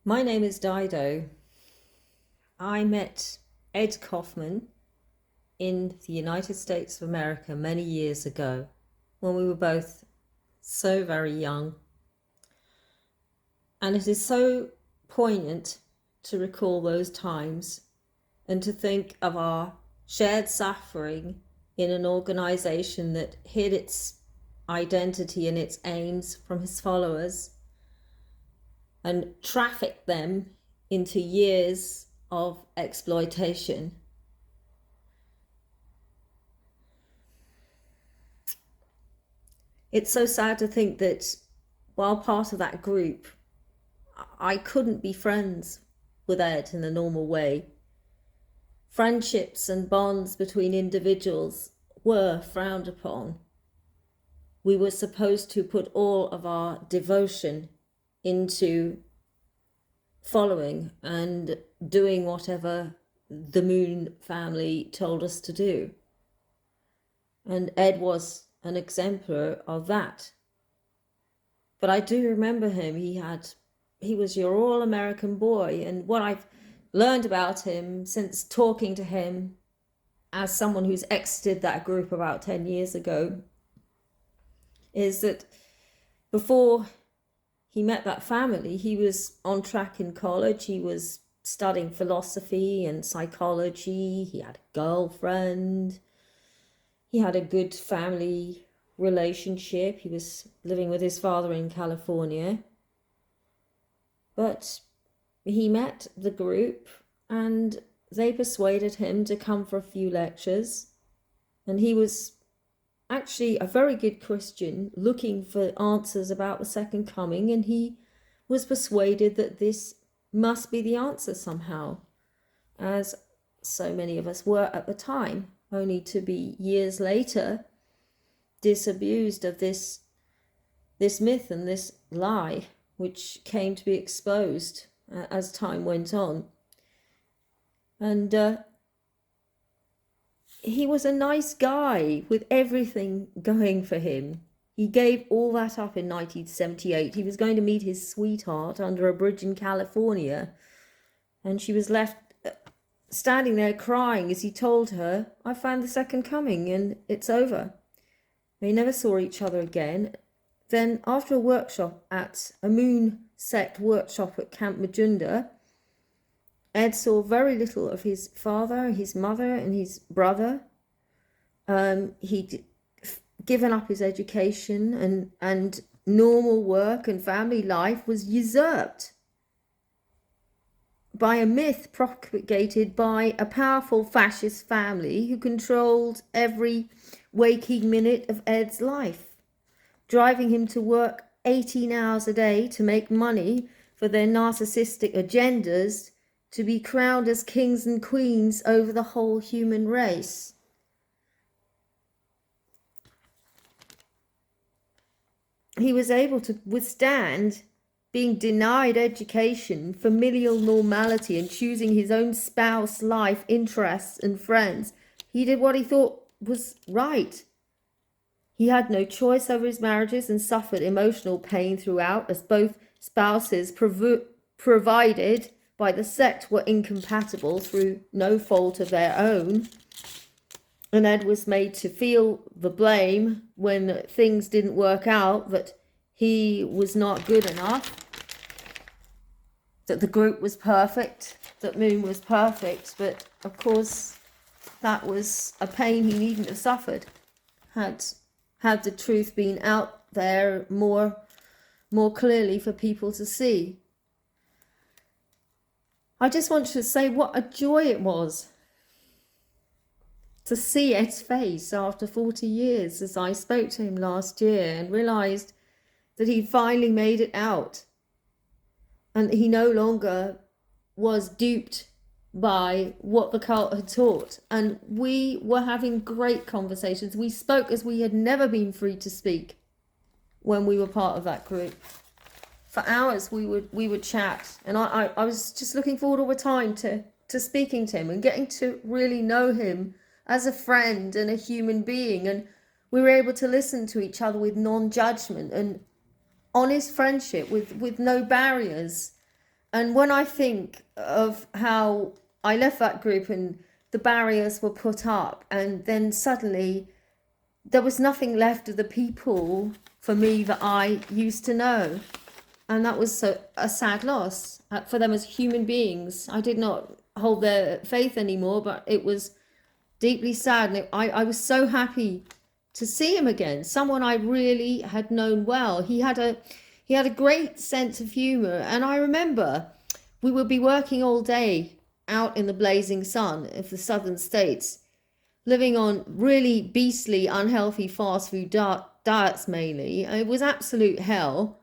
My name is Dido. I met Ed Coffman in the United States of America many years ago when we were both so very young. And it is so poignant to recall those times and to think of our shared suffering in an organization that hid its identity and its aims from his followers and trafficked them into years of exploitation. It's so sad to think that while part of that group, I couldn't be friends with Ed in the normal way. Friendships and bonds between individuals were frowned upon. We were supposed to put all of our devotion into following and doing whatever the Moon family told us to do. And Ed was an exemplar of that. But I do remember him. He was your all-American boy. And what I've learned about him since talking to him as someone who's exited that group about 10 years ago is that before he met that family, he was on track in college. He was studying philosophy and psychology. He had a girlfriend. He had a good family relationship. He was living with his father in California. But he met the group and they persuaded him to come for a few lectures. And he was actually a very good Christian looking for answers about the second coming, and he was persuaded that this must be the answer somehow, as so many of us were at the time, only to be years later disabused of this myth and this lie, which came to be exposed as time went on. And he was a nice guy with everything going for him. He gave all that up in 1978. He was going to meet his sweetheart under a bridge in California, and she was left standing there crying as he told her, "I found the second coming and it's over." They never saw each other again. Then after a workshop at a Moon sect workshop at Camp Majunda, Ed saw very little of his father, his mother, and his brother. He'd given up his education, and normal work and family life was usurped by a myth propagated by a powerful fascist family who controlled every waking minute of Ed's life, driving him to work 18 hours a day to make money for their narcissistic agendas, to be crowned as kings and queens over the whole human race. He was able to withstand being denied education, familial normality, and choosing his own spouse, life, interests, and friends. He did what he thought was right. He had no choice over his marriages and suffered emotional pain throughout, as both spouses provided by the sect were incompatible through no fault of their own. And Ed was made to feel the blame when things didn't work out, that he was not good enough, that the group was perfect, that Moon was perfect. But of course, that was a pain he needn't have suffered had the truth been out there more clearly for people to see. I just want to say what a joy it was to see Ed's face after 40 years as I spoke to him last year and realised that he finally made it out and that he no longer was duped by what the cult had taught. And we were having great conversations. We spoke as we had never been free to speak when we were part of that group. For hours we would chat, and I was just looking forward all the time to speaking to him and getting to really know him as a friend and a human being. And we were able to listen to each other with non-judgment and honest friendship with no barriers. And when I think of how I left that group and the barriers were put up, and then suddenly there was nothing left of the people for me that I used to know. And that was a sad loss for them as human beings. I did not hold their faith anymore, but it was deeply sad. And I was so happy to see him again, someone I really had known well. He had a great sense of humor, and I remember we would be working all day out in the blazing sun of the southern states, living on really beastly, unhealthy fast food diets mainly. It was absolute hell.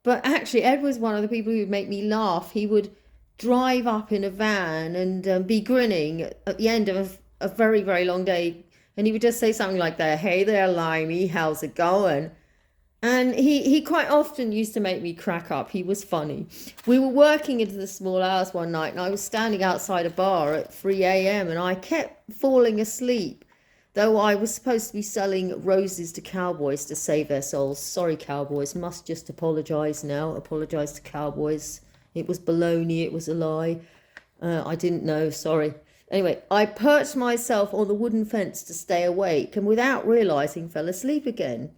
But actually, Ed was one of the people who would make me laugh. He would drive up in a van and be grinning at the end of a very, very long day. And he would just say something like that, "Hey there, Limey, how's it going?" And he quite often used to make me crack up. He was funny. We were working into the small hours one night, and I was standing outside a bar at 3 a.m. and I kept falling asleep, though I was supposed to be selling roses to cowboys to save their souls. Sorry, cowboys, must just apologise now. Apologise to cowboys. It was baloney, it was a lie. I didn't know, sorry. Anyway, I perched myself on the wooden fence to stay awake, and without realising fell asleep again.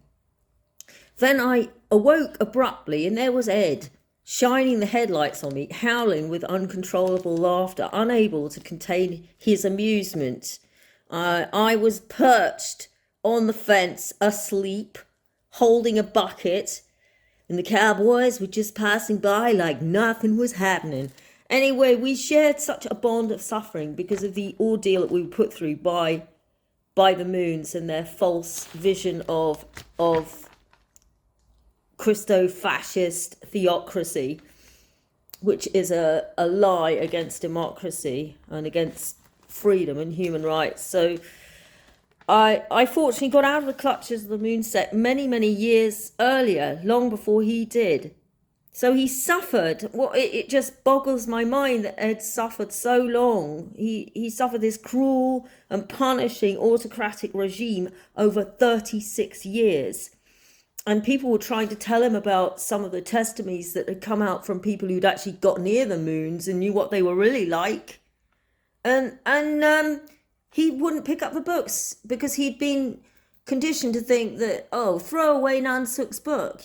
Then I awoke abruptly, and there was Ed, shining the headlights on me, howling with uncontrollable laughter, unable to contain his amusement. I was perched on the fence, asleep, holding a bucket, and the cowboys were just passing by like nothing was happening. Anyway, we shared such a bond of suffering because of the ordeal that we were put through by the Moons and their false vision of Christo-fascist theocracy, which is a lie against democracy and against freedom and human rights. So I fortunately got out of the clutches of the Moon sect many, many years earlier, long before he did. So he suffered. Well, it just boggles my mind that Ed suffered so long. He suffered this cruel and punishing autocratic regime over 36 years. And people were trying to tell him about some of the testimonies that had come out from people who'd actually got near the Moons and knew what they were really like. And he wouldn't pick up the books because he'd been conditioned to think that, oh, throw away Nansuk's book,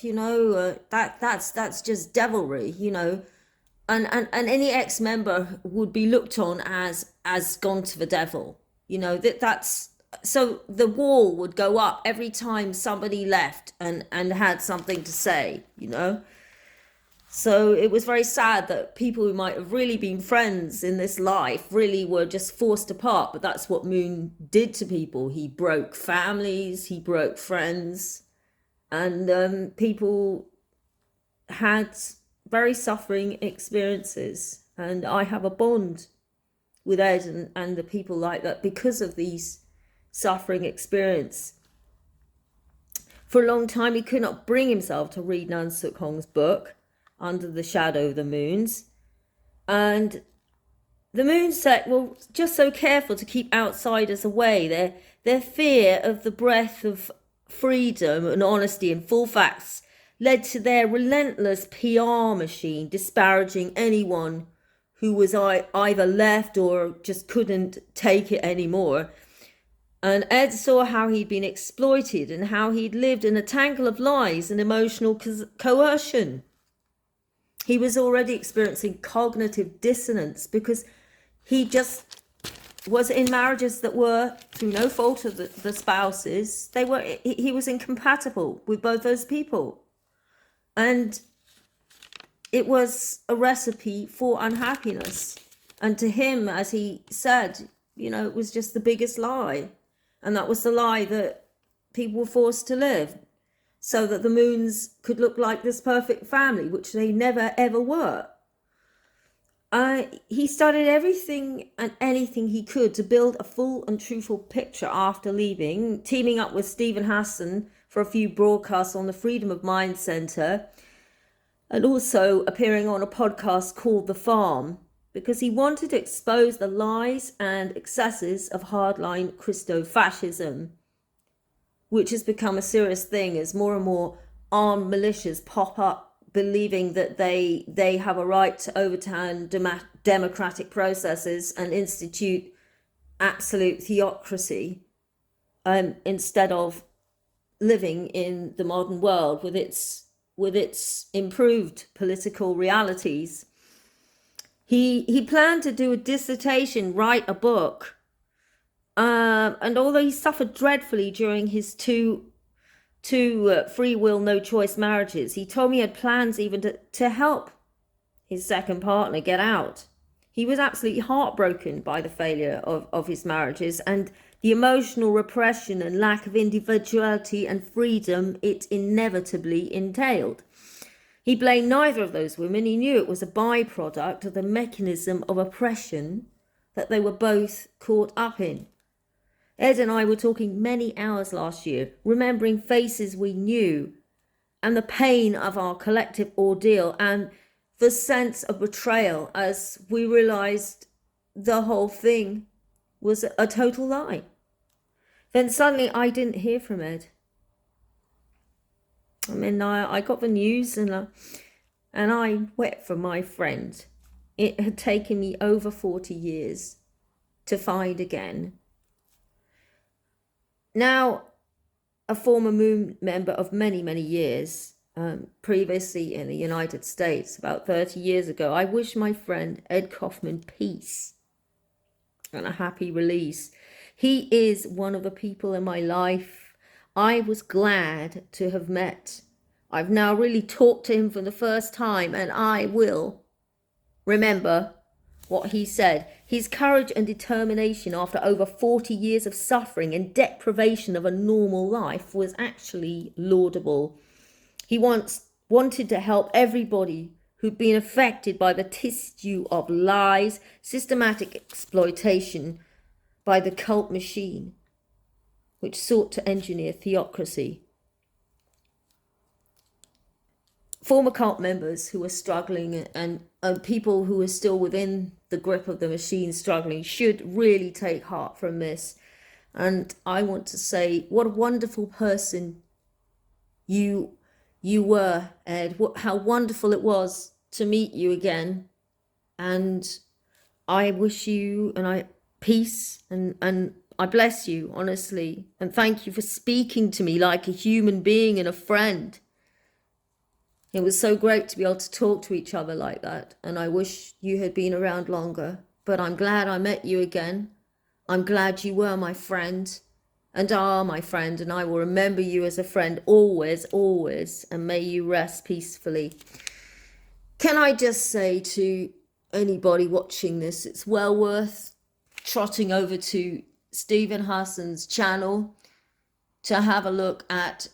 that's just devilry, and any ex-member would be looked on as gone to the devil, that's so the wall would go up every time somebody left and had something to say, So it was very sad that people who might have really been friends in this life really were just forced apart. But that's what Moon did to people. He broke families, he broke friends, and people had very suffering experiences. And I have a bond with Ed and the people like that because of these suffering experience. For a long time, he could not bring himself to read Nansuk Hong's book, Under the Shadow of the Moons, and the Moon sect were just so careful to keep outsiders away. Their fear of the breath of freedom and honesty and full facts led to their relentless PR machine disparaging anyone who was either left or just couldn't take it anymore. And Ed saw how he'd been exploited and how he'd lived in a tangle of lies and emotional coercion. He was already experiencing cognitive dissonance because he just was in marriages that were, through no fault of the spouses, he was incompatible with both those people. And it was a recipe for unhappiness. And to him, as he said, it was just the biggest lie. And that was the lie that people were forced to live, so that the Moons could look like this perfect family, which they never ever were. He studied everything and anything he could to build a full and truthful picture after leaving, teaming up with Stephen Hassan for a few broadcasts on the Freedom of Mind Centre, and also appearing on a podcast called The Farm, because he wanted to expose the lies and excesses of hardline Christo-fascism, which has become a serious thing as more and more armed militias pop up believing that they have a right to overturn democratic processes and institute absolute theocracy, instead of living in the modern world with its improved political realities. He planned to do a dissertation, write a book, and although he suffered dreadfully during his two free will, no choice marriages, he told me he had plans even to help his second partner get out. He was absolutely heartbroken by the failure of his marriages and the emotional repression and lack of individuality and freedom it inevitably entailed. He blamed neither of those women. He knew it was a byproduct of the mechanism of oppression that they were both caught up in. Ed and I were talking many hours last year, remembering faces we knew and the pain of our collective ordeal and the sense of betrayal as we realized the whole thing was a total lie. Then suddenly I didn't hear from Ed. I mean, I got the news and I wept for my friend. It had taken me over 40 years to find again. Now, a former Moon member of many, many years, previously in the United States, about 30 years ago, I wish my friend Ed Coffman peace and a happy release. He is one of the people in my life I was glad to have met. I've now really talked to him for the first time, and I will remember what he said. His courage and determination after over 40 years of suffering and deprivation of a normal life was actually laudable. He once wanted to help everybody who'd been affected by the tissue of lies, systematic exploitation by the cult machine, which sought to engineer theocracy. Former cult members who are struggling and people who are still within the grip of the machine struggling should really take heart from this. And I want to say, what a wonderful person you were, Ed. How wonderful it was to meet you again. And I wish you peace and I bless you, honestly. And thank you for speaking to me like a human being and a friend. It was so great to be able to talk to each other like that. And I wish you had been around longer. But I'm glad I met you again. I'm glad you were my friend and are my friend. And I will remember you as a friend always, always. And may you rest peacefully. Can I just say to anybody watching this, it's well worth trotting over to Stephen Hassan's channel to have a look at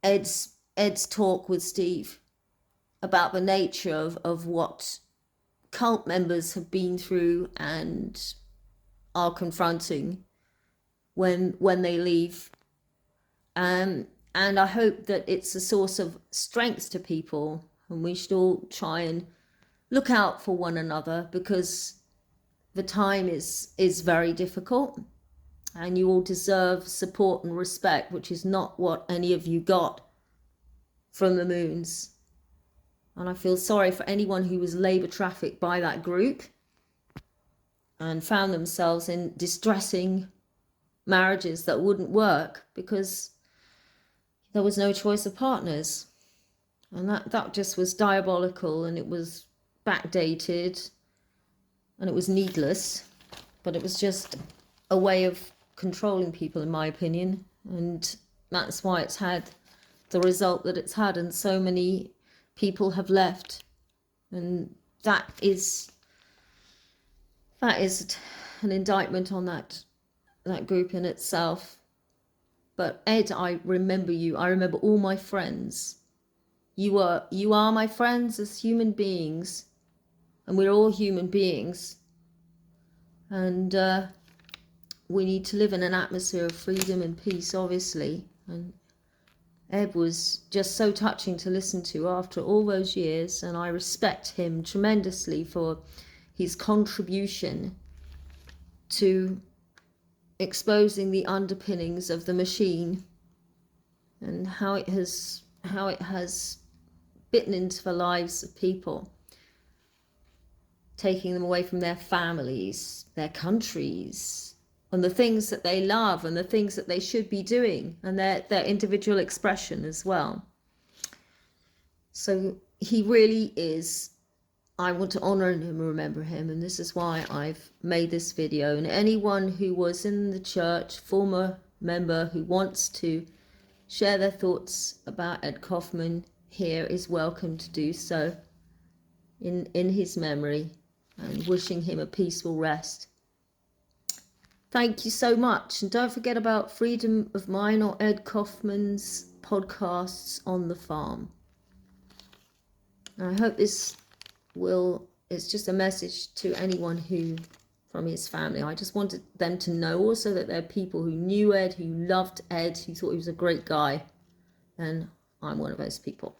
Ed's talk with Steve about the nature of what cult members have been through and are confronting when they leave. And I hope that it's a source of strength to people, and we should all try and look out for one another, because the time is very difficult and you all deserve support and respect, which is not what any of you got from the Moons. And I feel sorry for anyone who was labour trafficked by that group and found themselves in distressing marriages that wouldn't work because there was no choice of partners. And that just was diabolical, and it was backdated, and it was needless, but it was just a way of controlling people, in my opinion. And that's why it's had the result that it's had, and so many people have left. And that is an indictment on that group in itself. But Ed, I remember you. I remember all my friends. You are my friends as human beings, and we're all human beings. And we need to live in an atmosphere of freedom and peace, obviously. And Ed was just so touching to listen to after all those years, and I respect him tremendously for his contribution to exposing the underpinnings of the machine and how it has bitten into the lives of people, taking them away from their families, their countries, and the things that they love and the things that they should be doing, and their individual expression as well. So he really is, I want to honor him and remember him, and this is why I've made this video. And anyone who was in the church, former member, who wants to share their thoughts about Ed Coffman here is welcome to do so in his memory, and wishing him a peaceful rest. Thank you so much, and don't forget about Freedom of Mine or Ed Coffman's podcasts on the farm. I hope this it's just a message to anyone who, from his family. I just wanted them to know also that there are people who knew Ed, who loved Ed, who thought he was a great guy, and I'm one of those people.